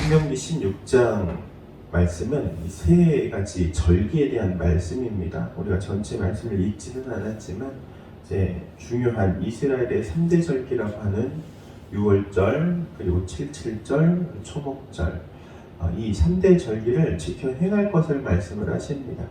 신명기 16장 말씀은 이 세 가지 절기에 대한 말씀입니다. 우리가 전체 말씀을 읽지는 않았지만 이제 중요한 이스라엘의 3대 절기라고 하는 6월절, 그리고 77절, 초목절, 이 3대 절기를 지켜 행할 것을 말씀을 하십니다.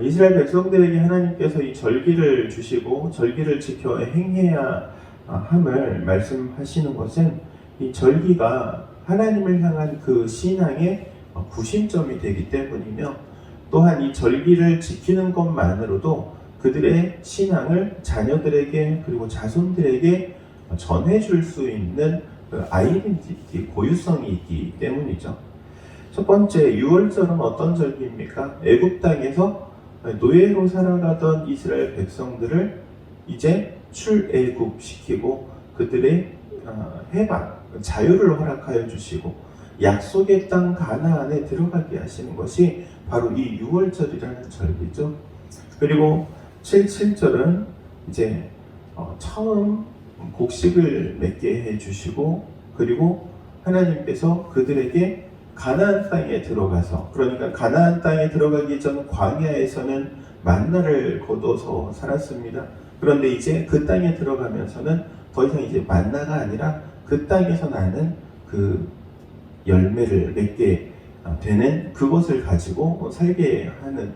이스라엘 백성들에게 하나님께서 이 절기를 주시고 절기를 지켜 행해야 함을 말씀하시는 것은 이 절기가 하나님을 향한 그 신앙의 구심점이 되기 때문이며, 또한 이 절기를 지키는 것만으로도 그들의 신앙을 자녀들에게 그리고 자손들에게 전해줄 수 있는 그 아이덴티티, 고유성이 있기 때문이죠. 첫 번째, 6월절은 어떤 절기입니까? 애굽 땅에서 노예로 살아가던 이스라엘 백성들을 이제 출애굽시키고 그들의 해방, 자유를 허락하여 주시고 약속의 땅 가나안에 들어가게 하시는 것이 바로 이 6월절이라는 절기죠. 그리고 77절은 이제 처음 곡식을 맺게 해주시고, 그리고 하나님께서 그들에게 가나안 땅에 들어가서, 그러니까 가나안 땅에 들어가기 전 광야에서는 만나를 거둬서 살았습니다. 그런데 이제 그 땅에 들어가면서는 더 이상 이제 만나가 아니라 그 땅에서 나는 그 열매를 맺게 되는 그것을 가지고 살게 하는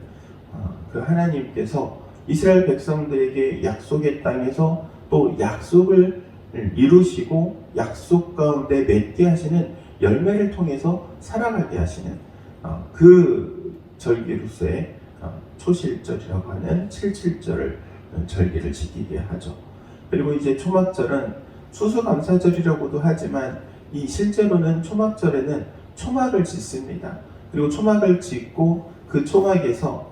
그 하나님께서 이스라엘 백성들에게 약속의 땅에서 또 약속을 이루시고 약속 가운데 맺게 하시는 열매를 통해서 살아가게 하시는 그 절기로서의 초실절이라고 하는 77절을 절기를 지키게 하죠. 그리고 이제 초막절은 추수감사절이라고도 하지만 이 실제로는 초막절에는 초막을 짓습니다. 그리고 초막을 짓고 그 초막에서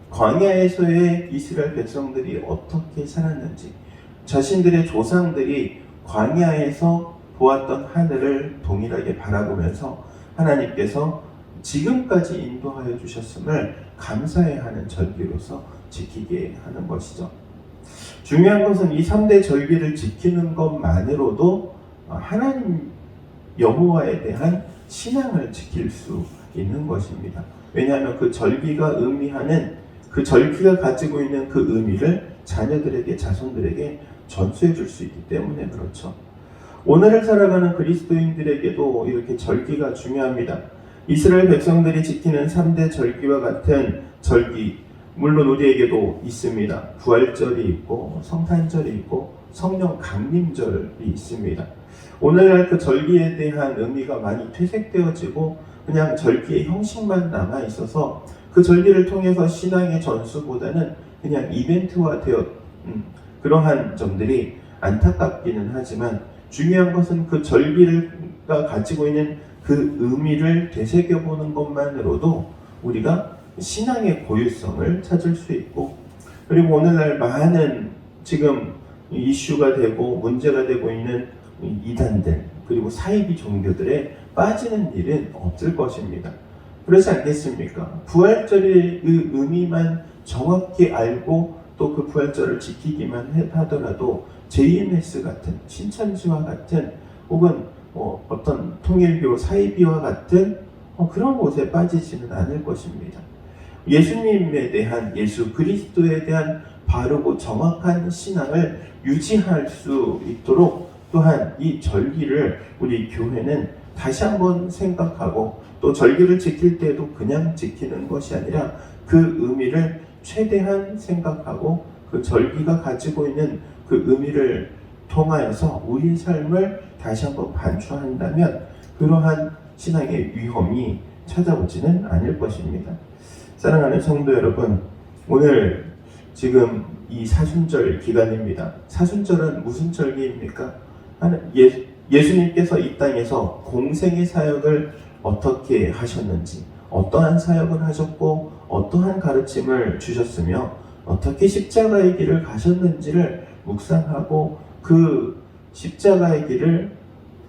광야에서의 이스라엘 백성들이 어떻게 살았는지, 자신들의 조상들이 광야에서 보았던 하늘을 동일하게 바라보면서 하나님께서 지금까지 인도하여 주셨음을 감사해야 하는 절기로서 지키게 하는 것이죠. 중요한 것은 이 3대 절기를 지키는 것만으로도 하나님 여호와에 대한 신앙을 지킬 수 있는 것입니다. 왜냐하면 그 절기가 의미하는, 그 절기가 가지고 있는 그 의미를 자녀들에게, 자손들에게 전수해 줄 수 있기 때문에 그렇죠. 오늘을 살아가는 그리스도인들에게도 이렇게 절기가 중요합니다. 이스라엘 백성들이 지키는 3대 절기와 같은 절기, 물론 우리에게도 있습니다. 부활절이 있고 성탄절이 있고 성령 강림절이 있습니다. 오늘날 그 절기에 대한 의미가 많이 퇴색되어지고 그냥 절기의 형식만 남아 있어서 그 절기를 통해서 신앙의 전수보다는 그냥 이벤트화되어 그러한 점들이 안타깝기는 하지만, 중요한 것은 그 절기가 가지고 있는 그 의미를 되새겨보는 것만으로도 우리가 신앙의 고유성을 찾을 수 있고, 그리고 오늘날 많은 지금 이슈가 되고 문제가 되고 있는 이단들, 그리고 사이비 종교들에 빠지는 일은 없을 것입니다. 그렇지 않겠습니까? 부활절의 그 의미만 정확히 알고 또 그 부활절을 지키기만 하더라도 JMS 같은, 신천지와 같은, 혹은 어떤 통일교 사이비와 같은 그런 곳에 빠지지는 않을 것입니다. 예수님에 대한, 예수 그리스도에 대한 바르고 정확한 신앙을 유지할 수 있도록 또한 이 절기를 우리 교회는 다시 한번 생각하고, 또 절기를 지킬 때에도 그냥 지키는 것이 아니라 그 의미를 최대한 생각하고 그 절기가 가지고 있는 그 의미를 통하여서 우리의 삶을 다시 한번 반추한다면 그러한 신앙의 위험이 찾아오지는 않을 것입니다. 사랑하는 성도 여러분, 오늘 지금 이 사순절 기간입니다. 사순절은 무슨 절기입니까? 예수님께서 이 땅에서 공생의 사역을 어떻게 하셨는지, 어떠한 사역을 하셨고 어떠한 가르침을 주셨으며 어떻게 십자가의 길을 가셨는지를 묵상하고 그 십자가의 길을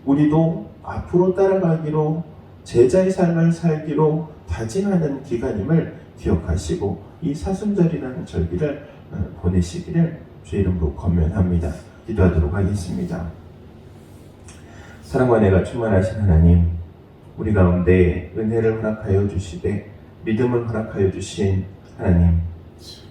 우리도 앞으로 따라가기로, 제자의 삶을 살기로 다짐하는 기간임을 기억하시고 이 사순절이라는 절기를 보내시기를 주의 이름으로 권면합니다. 기도하도록 하겠습니다. 사랑과 은혜가 충만하신 하나님, 우리 가운데 은혜를 허락하여 주시되 믿음을 허락하여 주신 하나님,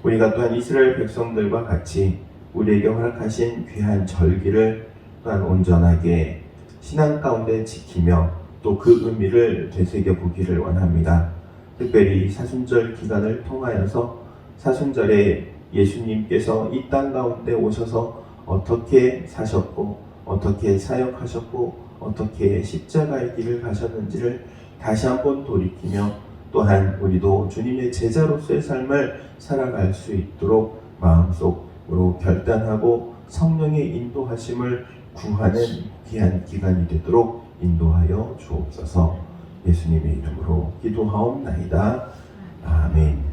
우리가 또한 이스라엘 백성들과 같이 우리에게 허락하신 귀한 절기를 또한 온전하게 신앙 가운데 지키며 또 그 의미를 되새겨 보기를 원합니다. 특별히 사순절 기간을 통하여서 사순절에 예수님께서 이 땅 가운데 오셔서 어떻게 사셨고 어떻게 사역하셨고 어떻게 십자가의 길을 가셨는지를 다시 한번 돌이키며 또한 우리도 주님의 제자로서의 삶을 살아갈 수 있도록 마음속으로 결단하고 성령의 인도하심을 구하는 귀한 기간이 되도록 인도하여 주옵소서. 예수님의 이름으로 기도하옵나이다. 아멘.